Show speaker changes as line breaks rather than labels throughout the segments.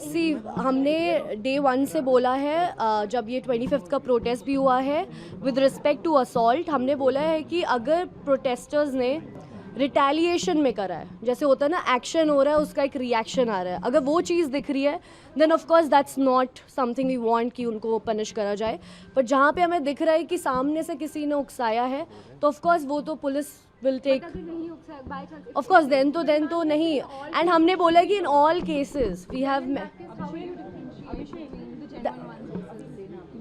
सी हमने डे 1 से बोला है, जब ये 25th का प्रोटेस्ट भी हुआ है विद रिस्पेक्ट टू असॉल्ट, हमने बोला है कि अगर प्रोटेस्टर्स ने रिटेलिएशन में करा है, जैसे होता है ना एक्शन हो रहा है उसका एक रिएक्शन आ रहा है, अगर वो चीज़ दिख रही है then of course that's not something we want कि उनको पनिश करा जाए। पर जहाँ पे हमें दिख रहा है कि सामने से किसी ने उकसाया है तो ऑफ कोर्स वो तो police will take, of course then तो नहीं। एंड हमने बोला कि in all cases we have,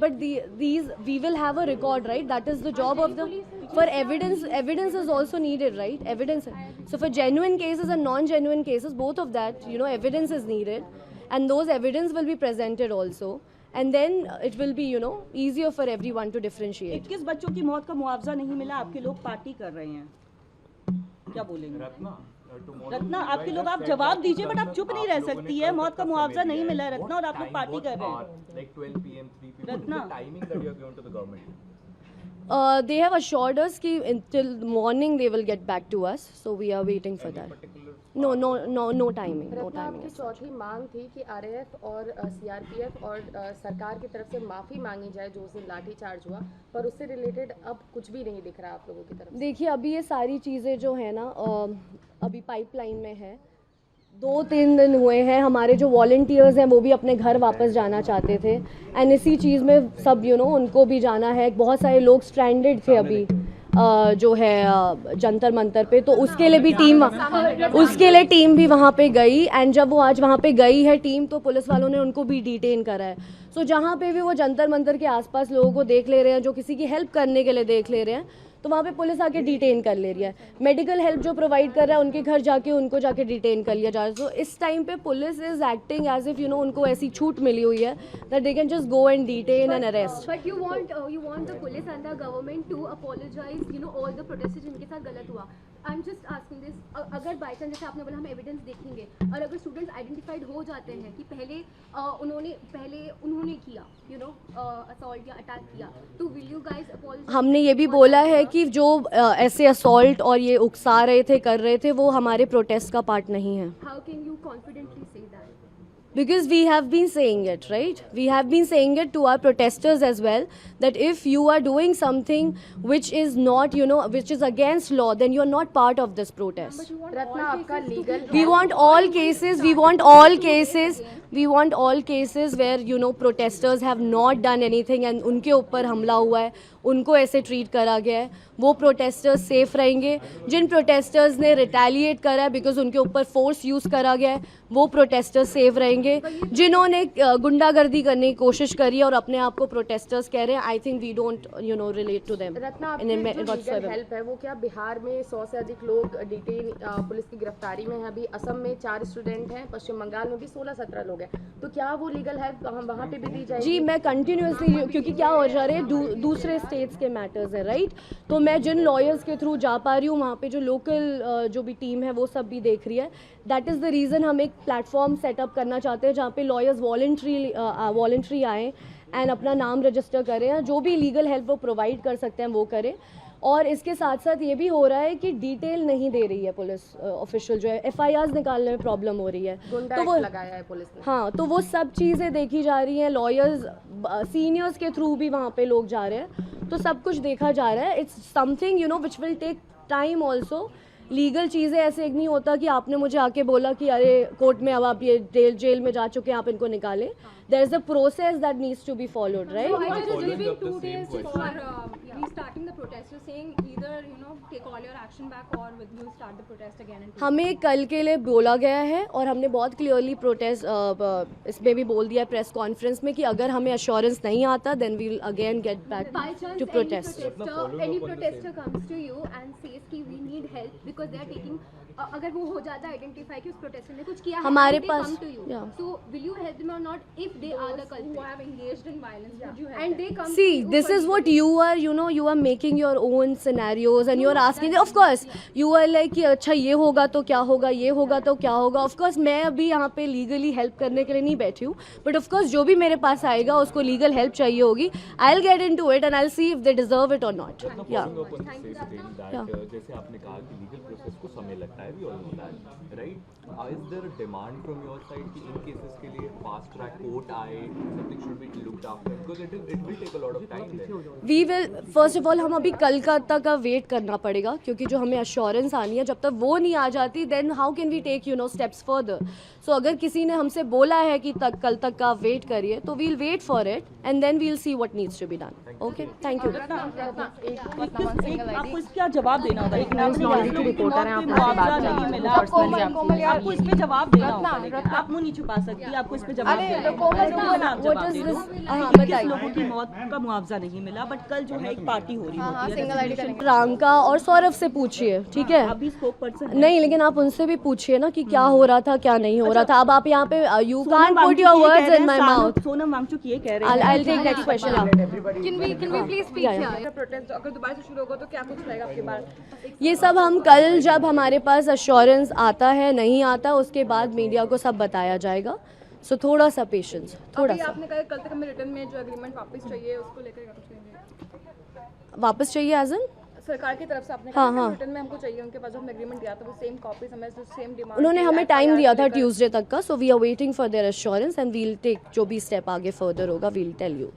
but these we will have a record, right? That is the job of the, for evidence is also needed, right? Evidence, so for genuine cases and non-genuine cases, both of that, evidence is needed, and those evidence will be presented also, and then it will be easier for everyone to differentiate.
21 बच्चों की मौत का मुआवजा नहीं मिला, आपके लोग party कर रहे हैं, क्या बोलेंगे? रत्ना, आपके लोग, आप जवाब दीजिए, बट आप चुप नहीं रह सकती है। मौत का मुआवजा नहीं मिला है रत्ना, और आप लोग पार्टी कर रहे हैं।
Like 12 p.m., 3 p.m.
Ratna.
What's the timing that you are given to the government?
They have assured us कि until morning they will get back to us, so we are waiting for that. No timing, no
Ratna,
timing.
आपकी चौथी मांग थी कि RAF और CRPF और सरकार की तरफ से माफ़ी मांगी जाए जो उस दिन लाठीचार्ज हुआ, पर उससे रिलेटेड अब कुछ भी नहीं दिख रहा आप लोगों की तरफ से।
देखिए अभी ये सारी चीज़ें जो है ना अभी पाइपलाइन में है, 2-3 दिन हुए हैं, हमारे जो वॉलंटियर्स हैं वो भी अपने घर वापस जाना चाहते थे, एंड इसी चीज़ में सब उनको भी जाना है। बहुत सारे लोग स्ट्रैंडेड थे अभी जो है जंतर मंतर पे, तो उसके लिए भी टीम भी वहाँ पे गई, एंड जब वो आज वहाँ पे गई है टीम तो पुलिस वालों ने उनको भी डिटेन करा है। सो जहाँ पे भी वो जंतर मंतर के आसपास लोगों को देख ले रहे हैं, जो किसी की हेल्प करने के लिए देख ले रहे हैं, तो वहाँ पे पुलिस आके डिटेन कर ले रही है। मेडिकल हेल्प जो प्रोवाइड कर रहा है उनके घर जाके उनको जाके डिटेन कर लिया जा रहा है। तो इस टाइम पे police is acting as if उनको ऐसी छूट मिली हुई है that they can just go and detain and arrest.
But you want the police and the government to apologise all the protesters जिनके साथ गलत हुआ। I am just asking this, अगर बाई चांस जैसे आपने बोला हम एविडेंस देखेंगे, और अगर स्टूडेंट्स आइडेंटिफाइड हो जाते हैं कि पहले उन्होंने किया असॉल्ट या अटैक किया, तो विल यू गाइस अपोलोजाइज?
हमने ये भी बोला है कि जो ऐसे असॉल्ट और ये उकसा रहे थे कर रहे थे वो हमारे प्रोटेस्ट का पार्ट नहीं है।
How can you confidently say that?
Because we have been saying it, right? We have been saying it to our protesters as well, that if you are doing something which is not, which is against law, then you are not part of this protest.
Ratna, आपका legal,
We want all cases where, protesters have not done anything and उनके ऊपर हमला हुआ है, उनको ऐसे treat करा गया है, वो प्रोटेस्टर्स सेफ रहेंगे। जिन प्रोटेस्टर्स ने रिटेलिएट करा है बिकॉज उनके ऊपर फोर्स यूज़ करा गया है, वो प्रोटेस्टर्स सेफ रहेंगे। जिन्होंने गुंडागर्दी करने की कोशिश करी है और अपने आप को प्रोटेस्टर्स कह रहे हैं, I think we don't relate to them.
Ratna, आपकी जो लीगल हेल्प है वो क्या बिहार में 100 से अधिक लोग डिटेन पुलिस की गिरफ्तारी में है, अभी असम में 4 स्टूडेंट हैं, पश्चिम बंगाल में भी 16-17 लोग हैं, तो क्या वो लीगल हेल्प वहाँ पे भी दी जाएगी?
जी, मैं कंटिन्यूसली, क्योंकि क्या हो जा रहे हैं दूसरे स्टेट्स के मैटर्स है, राइट? तो मैं जिन लॉयर्स के थ्रू जा पा रही हूँ वहाँ पे जो लोकल जो भी टीम है वो सब भी देख रही है। दैट इज़ द रीज़न हम एक प्लेटफॉर्म सेटअप करना चाहते हैं जहाँ पे लॉयर्स वॉलंटरी आएँ एंड अपना नाम रजिस्टर करें, जो भी लीगल हेल्प वो प्रोवाइड कर सकते हैं वो करें। और इसके साथ साथ ये भी हो रहा है कि डिटेल नहीं दे रही है पुलिस ऑफिशियल, जो है FIRs निकालने में प्रॉब्लम हो रही है, तो वो
लगाया है पुलिस ने।
हाँ, तो वो सब चीज़ें देखी जा रही हैं, लॉयर्स सीनियर्स के थ्रू भी वहाँ पे लोग जा रहे हैं, तो सब कुछ देखा जा रहा है। It's something which will take time also. Legal चीज़ें ऐसे एक नहीं होता कि आपने मुझे आके बोला कि अरे कोर्ट में अब आप ये जेल में जा चुके हैं, आप इनको निकालें। There is a process that needs to be followed, right?
restarting the protest, you're saying either take all your action back or you'll start the protest again and
हमें कल के लिए बोला गया है और हमने बहुत क्लियरली प्रोटेस्ट इसमें भी बोल दिया प्रेस कॉन्फ्रेंस में कि अगर हमें अश्योरेंस नहीं आता then we will again get back to protest.
any protester comes to you and says कि we need help because they are taking अगर वो हो जाता है आइडेंटिफाई कि उस प्रोटेस्टर ने कुछ किया है,
हमारे
they
pass
come to you. So will you help them or not if they are the culprit who have engaged in violence? Would you help and they come
See,
to you
this
for
is what you are, you are making your own scenarios and you are asking, of course, you are like कि अच्छा ये होगा तो क्या होगा, ये होगा तो क्या होगा। Of course, मैं अभी यहाँ पे लीगली हेल्प करने के लिए नहीं बैठी हूँ, बट of course जो भी मेरे पास आएगा उसको लीगल हेल्प चाहिए होगी, I'll get into it and I'll see if they deserve it or not. Yeah.
जैसे आपने कहा कि लीगल प्रोसेस को समय लगता है, भी और होता है, right? Is there a demand from your side कि इन केसेस के लिए fast track court आए, something should be looked after because it will take a lot of time then.
We will first of all हम अभी कलकत्ता का wait करना पड़ेगा क्योंकि जो हमें अश्योरेंस आनी है, जब तक वो नहीं आ जाती then how can we take steps further. So अगर किसी ने हमसे बोला है कि कल तक का वेट करिए तो we'll wait for it and then we'll see what needs to be done. Okay, thank you.
आपको इसका जवाब देना होगा. एक
की रिपोर्टर हैं, आप
मुआवजा नहीं मिला, आपको इस पे जवाब देना होगा. आप मुंह नहीं छुपा सकती, आपको इस पे जवाब देना होगा.
What is this? हाँ,
किस
बताइए.
लोगों की मौत का मुआवजा नहीं मिला, बट कल जो है एक पार्टी हो रही होती है.
प्रियंका और सौरभ से पूछिए, ठीक है?
अभी स्पोक पर्सन
नहीं, लेकिन आप उनसे भी पूछिए ना कि क्या हो रहा था, क्या नहीं हो रहा था. अब आप यहाँ पे you can't put your words in my mouth.
Sonam Wangchuk ये कह रहे हैं.
I'll take next question.
Can we please speak
Yeah, yeah.
here?
Protest अगर दोबारा से शुरू होगा तो क्या कुछ रहेगा आपके बाद?
ये सब हम कल जब हमारे पास अश्योरेंस आता है नहीं आता उसके बाद मीडिया को सब बताया जाएगा. सो थोड़ा सा पेशेंस, थोड़ा
अभी
सा.
आपने कहा कल तक हमें रिटर्न में जो एग्रीमेंट वापस चाहिए उसको लेकर क्या कुछ कहेंगे?
वापस चाहिए एज इन
सरकार की तरफ से आपने
हाँ,
कहा
हाँ.
रिटर्न में हमको चाहिए, उनके पास जो हमने एग्रीमेंट दिया था वो सेम कॉपीज हमें जो सेम डिमांड.
उन्होंने हमें टाइम दिया था ट्यूसडे तक का. So we are waiting for their assurance and we'll take जो भी स्टेप आगे फर्दर होगा वील टेल यू.